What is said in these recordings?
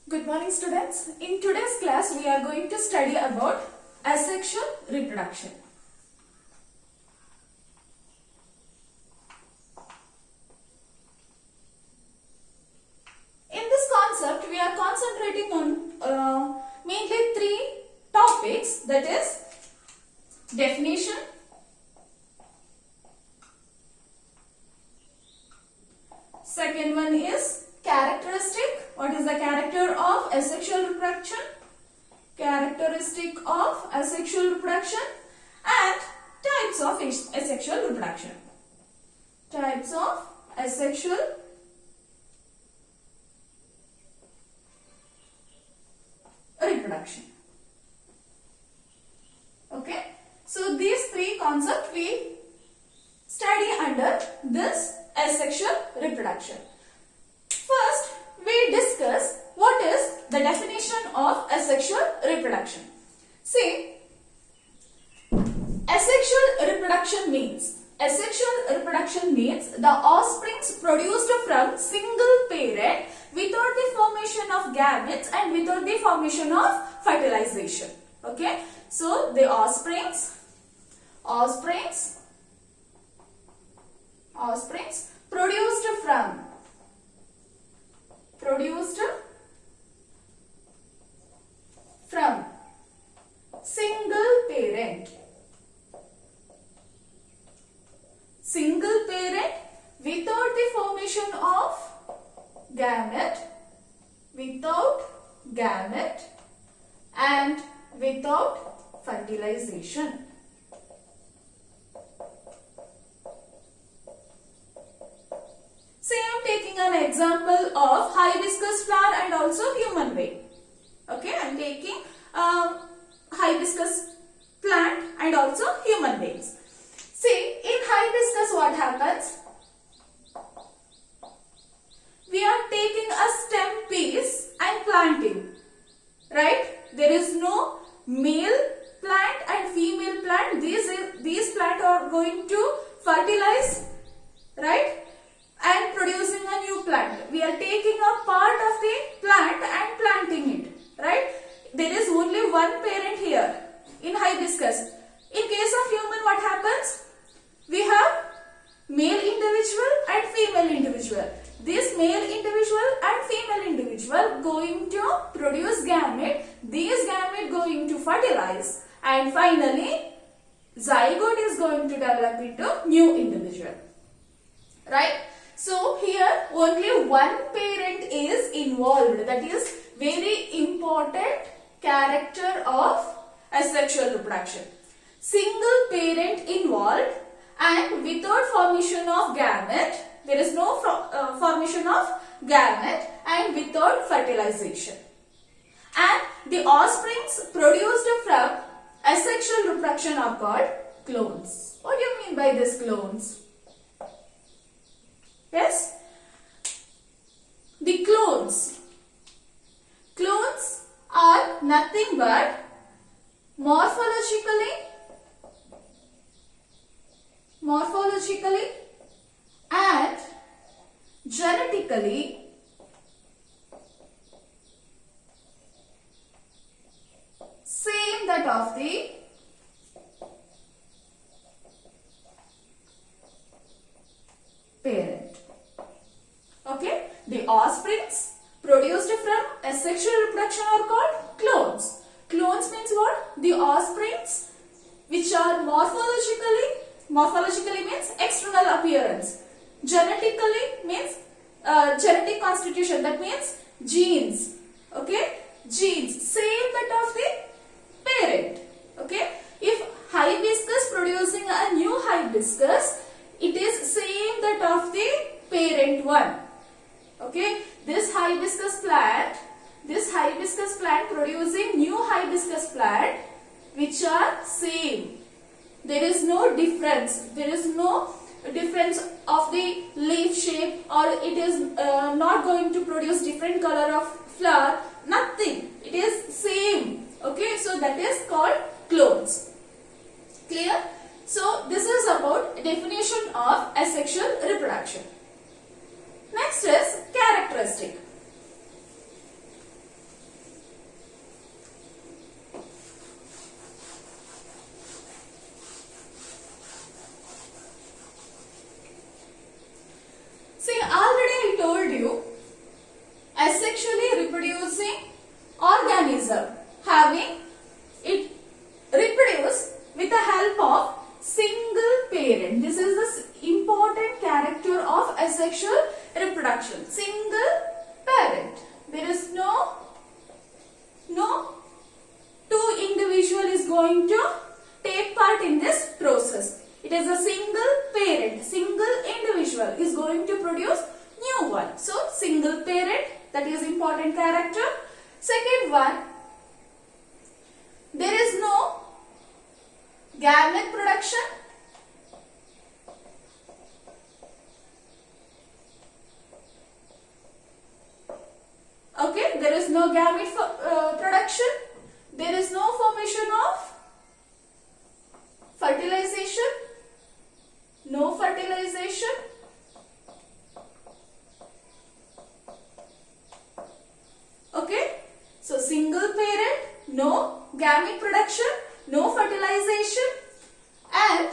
Good morning students. In today's class we are going to study about asexual reproduction. In this concept we are concentrating on mainly three topics, that is definition, second one is characteristic. What is the character of asexual reproduction? Characteristic of asexual reproduction, and types of asexual reproduction. Types of asexual reproduction. Okay. So these three concepts we study under this asexual reproduction. First, we discuss what is the definition of asexual reproduction. See, asexual reproduction means the offsprings produced from single parent without the formation of gametes and without the formation of fertilization. Okay, so the offsprings produced from single parent without the formation of gamete and without fertilization. Say I am taking an example of hibiscus flower and also human being. Okay, I am taking hibiscus plant and also human beings. See, in hibiscus what happens? We are taking a stem piece and planting, right? There is no male plant and female plant. These plants are going to fertilize, right? And producing a new plant. We are taking a part of the plant and planting it, right? There is only one parent here in hibiscus. In case of human, what happens? We have male individual and female individual. This male individual and female individual going to produce gamete. These gamete going to fertilize, and finally zygote is going to develop into new individual, right? So here only one parent is involved. That is very important character of asexual reproduction. Single parent involved and without formation of gamete. There is no formation of gamete and without fertilization. And the offsprings produced from asexual reproduction are called clones. What do you mean by this clones? Yes, the clones are nothing but morphologically and genetically same that of the parent. Okay, the offsprings produced from asexual reproduction are called clones. Clones means what? The offsprings which are morphologically means external appearance. Genetically means genetic constitution, that means genes. Okay, genes same that of the parent. Okay, if hibiscus producing a new hibiscus, it is same that of the parent one. Okay, this hibiscus plant producing new hibiscus plant which are same. There is no difference. There is no difference of the leaf shape, or it is not going to produce different color of flower. Nothing. It is same. Okay, so that is called clones. Clear? So this is about definition of asexual reproduction. Next is characteristic. reproduction. Single parent. There is no two individual is going to take part in this process. It is a single parent, single individual is going to produce new one. So single parent, that is important character. Second one, there is no gamete production. Okay, there is no gamete production. There is no formation of fertilization. No fertilization. Okay, so single parent, no gamete production, no fertilization, and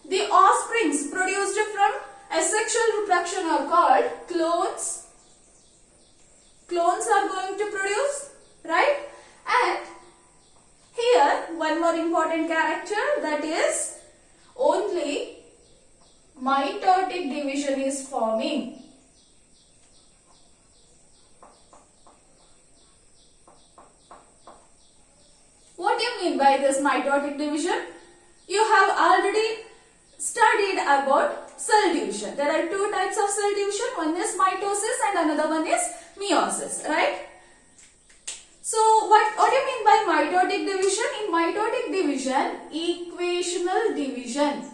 the offsprings produced from asexual reproduction are called clones. Clones are going to produce, right? And here one more important character, that is only mitotic division is forming. What do you mean by this mitotic division? You have already studied about cell division. There are two types of cell division. One is mitosis and another one is meiosis, right? So what do you mean by mitotic division? In mitotic division, equational division.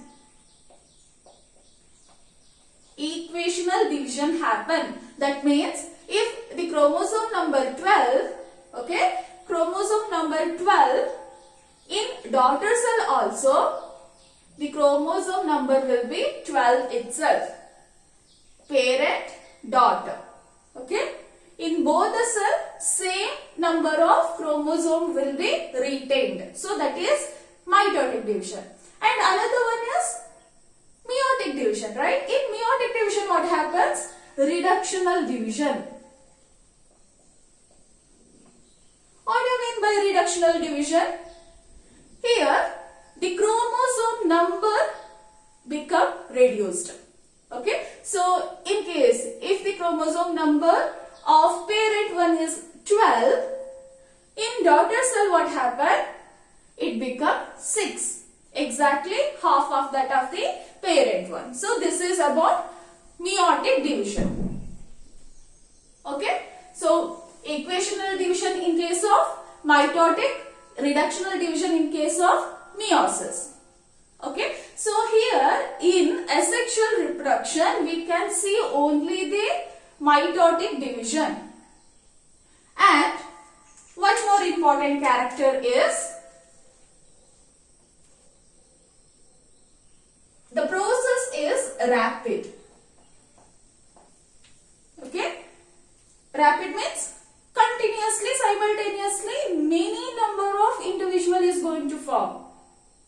Equational division happen. That means if the chromosome number 12, okay, chromosome number 12 in daughter cell also, the chromosome number will be 12 itself. Parent, daughter. Okay. In both the cell, same number of chromosome will be retained. So that is mitotic division. And another one is meiotic division, right? In meiotic division, what happens? Reductional division. What do you mean by reductional division? Here, the chromosome number become reduced. Okay. So, in case if the chromosome number of parent one is 12, in daughter cell what happened? It become 6. Exactly half of that of the parent one. So, this is about meiotic division. Okay. So, equational division in case of mitotic, reductional division in case of meiosis. Okay. So, here in asexual reproduction, we can see only the mitotic division. And one more important character is the process is rapid. Okay. Rapid means continuously, simultaneously, many number of individual is going to form.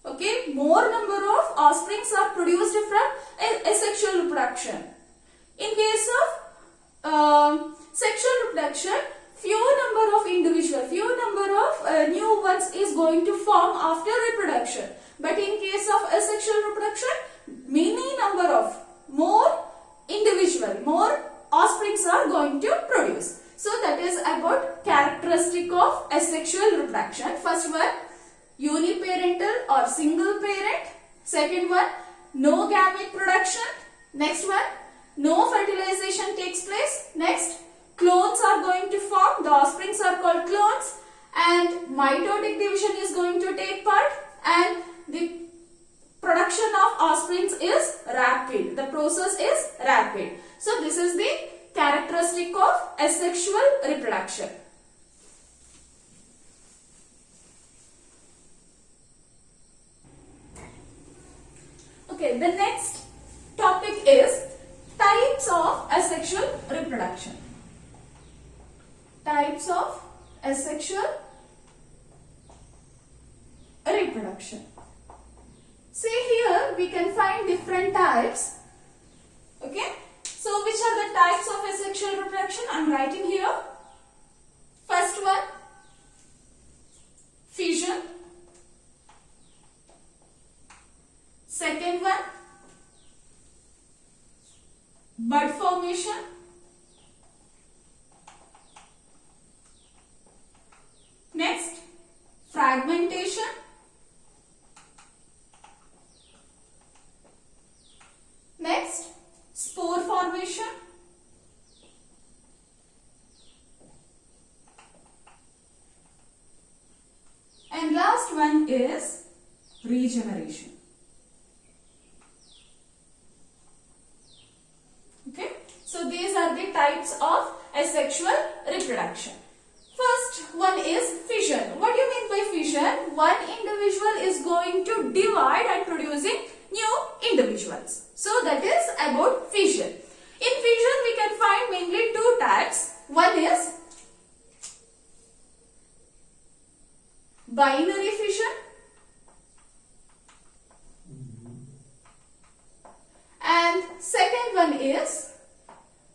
Okay. More number of offsprings are produced from asexual reproduction. In case of sexual reproduction, few number of individual, few number of new ones is going to form after reproduction. But in case of asexual reproduction, many number of more individual, more offsprings are going to produce. So that is about characteristic of asexual reproduction. First one, uniparental or single parent. Second one, no gamete production. Next one, no fertilization takes place. Next, clones are going to form. The offsprings are called clones. And mitotic division is going to take part. And the production of offsprings is rapid. The process is rapid. So, this is the characteristic of asexual reproduction. Okay, the next topic is types of asexual reproduction. Types of asexual reproduction. See here we can find different types. Okay. So which are the types of asexual reproduction? I am writing here. First one, fission. Second one, bud formation. regeneration. Okay, so these are the types of asexual reproduction. First one is fission. What do you mean by fission? One individual is going to divide and producing new individuals. So that is about fission. In fission we can find mainly two types. One is binary fission and second one is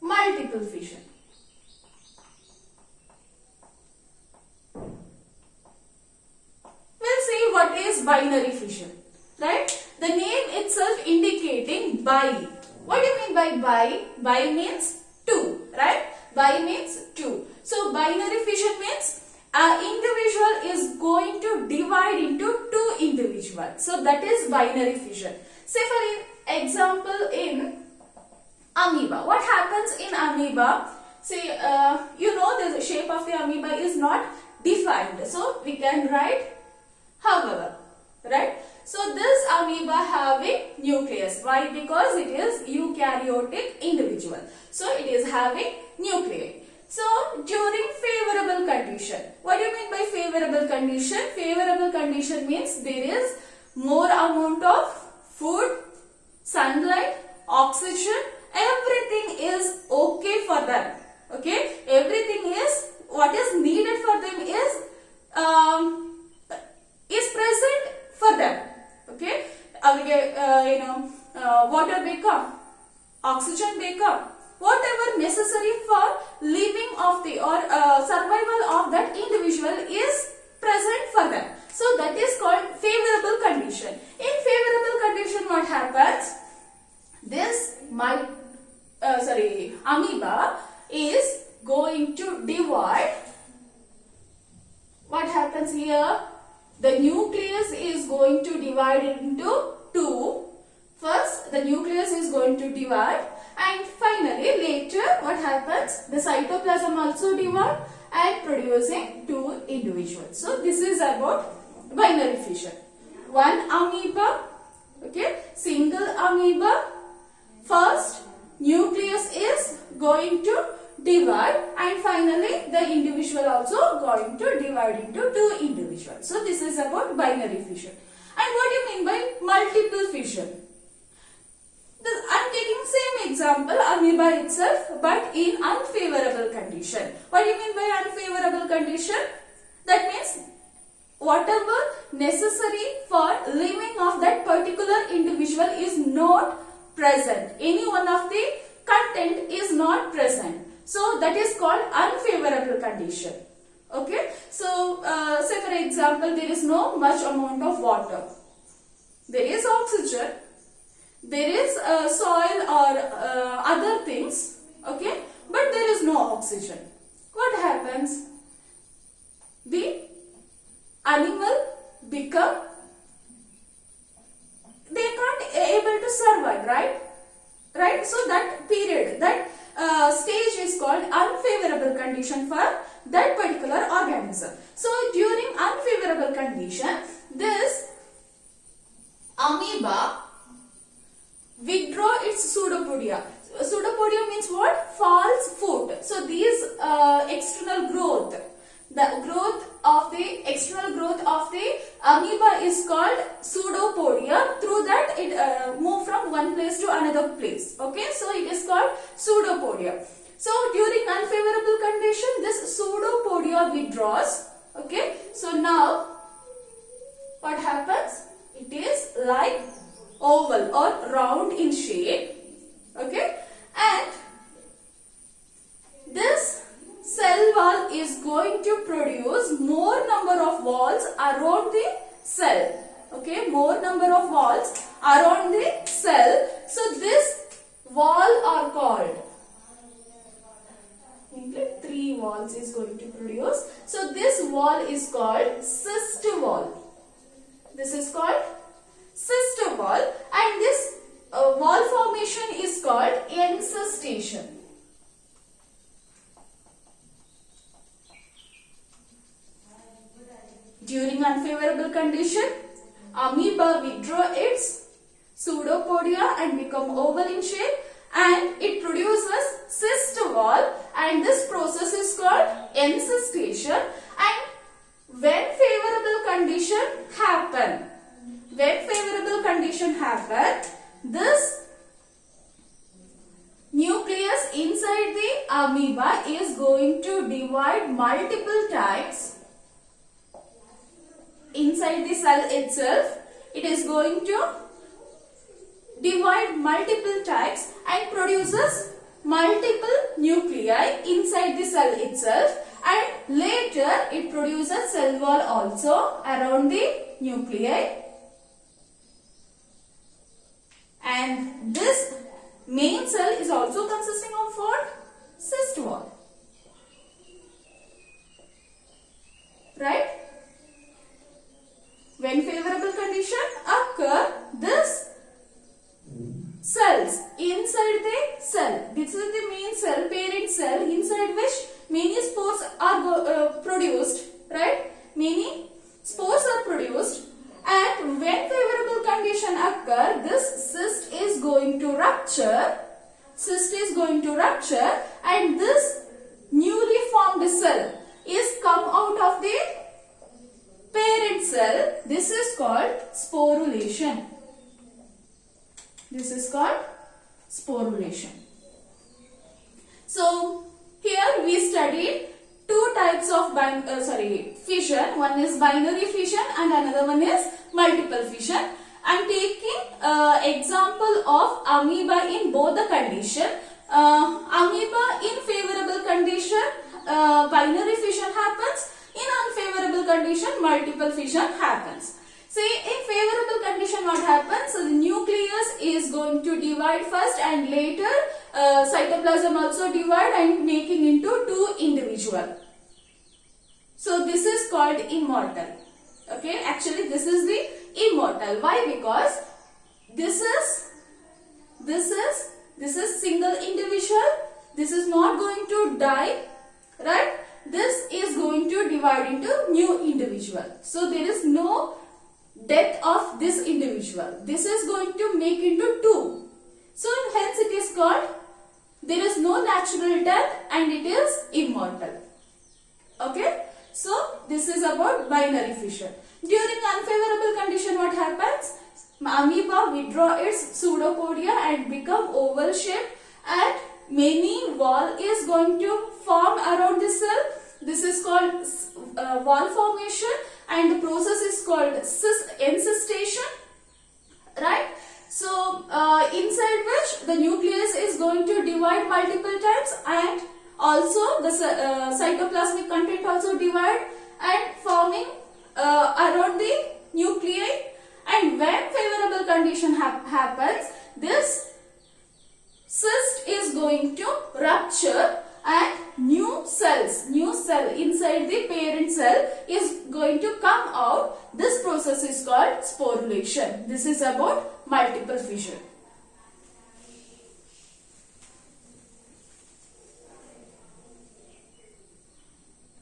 multiple fission. We'll see what is binary fission, right? The name itself indicating bi. What do you mean by bi? Bi means two, right? Bi means two. So binary fission means an individual is going to divide into two individuals. So that is binary fission. Say for example in amoeba. What happens in amoeba? Say you know the shape of the amoeba is not defined. So we can write however, right? So this amoeba having nucleus. Why? Because it is eukaryotic individual. So it is having nuclei. So during favorable condition. What do you mean by favorable condition? Favorable condition means there is more amount of food, sunlight, oxygen, everything is okay for them. Okay, everything is what is needed for them is present for them. Okay, water become, oxygen become, whatever necessary for living of the or survival of that individual is present for them. So that is called favorable condition. In favorable condition, what happens? This amoeba is going to divide. What happens here? The nucleus is going to divide into two. First, the nucleus is going to divide, and finally, later, what happens? The cytoplasm also divide and producing two individuals. So this is about binary fission. One amoeba, okay, single amoeba. First, nucleus is going to divide and finally the individual also going to divide into two individuals. So this is about binary fission. And what do you mean by multiple fission? I'm taking same example, amoeba itself, but in unfavorable condition. What do you mean by unfavorable condition? That means whatever necessary for living of that particular individual is not present. Any one of the content is not present. So that is called unfavorable condition. Okay. So say for example, there is no much amount of water. There is oxygen. There is soil or other things. Okay. But there is no oxygen. What happens? The animal become, they can't able to survive, right? Right. So that period, that stage is called unfavorable condition for that particular organism. So during unfavorable condition, this amoeba withdraw its pseudopodia. Pseudopodia means what? False foot. So these external growth, the growth of the external growth of the amoeba is called pseudopodia. Through that it move from one place to another place. Okay, so it is called pseudopodia. So during unfavorable condition, this pseudopodia withdraws. Okay, so now what happens? It is like oval or round in shape. Okay, and this cell wall is going to produce more number of walls around the cell. Okay, more number of walls around the cell. So this wall are called, three walls is going to produce. So this wall is called cyst wall. This is called cyst wall, and this wall formation is called encystation. During unfavorable condition, amoeba withdraw its pseudopodia and become oval in shape, and it produces cyst wall, and this process is called encystation. And when favorable condition happen, this nucleus inside the amoeba is going to divide multiple times. Inside the cell itself, it is going to divide multiple types and produces multiple nuclei inside the cell itself, and later it produces cell wall also around the nuclei, and this main cell is also consisting of what? Cyst wall, right? When favorable condition occur, this cells inside the cell, this is the main cell, parent cell, inside which many spores are produced, right? Many spores are produced, and when favorable condition occur, this cyst is going to rupture, and this newly formed cell is come out of the parent cell. This is called sporulation. So here we studied two types of fission. One is binary fission and another one is multiple fission. I am taking example of amoeba in both the condition. Amoeba in favorable condition, binary fission happens. In unfavorable condition, multiple fission happens. Say in favorable condition what happens? So the nucleus is going to divide first, and later cytoplasm also divide and making into two individual. So this is called immortal. Okay, actually this is the immortal. Why? Because this is single individual. This is not going to die, right? This is going to divide into new individual. So there is no death of this individual. This is going to make into two. So hence it is called, there is no natural death and it is immortal. Okay. So this is about binary fission. During unfavorable condition what happens? Amoeba withdraw its pseudopodia and become oval shape, and many wall is going to form around the cell. This is called wall formation, and the process is called encystation, right? So inside which the nucleus is going to divide multiple times, and also the cytoplasmic content also divide and forming around the nuclei. And when favorable condition happens, this cyst is going to rupture, and new cell inside the parent cell is going to come out. This process is called sporulation. This is about multiple fission.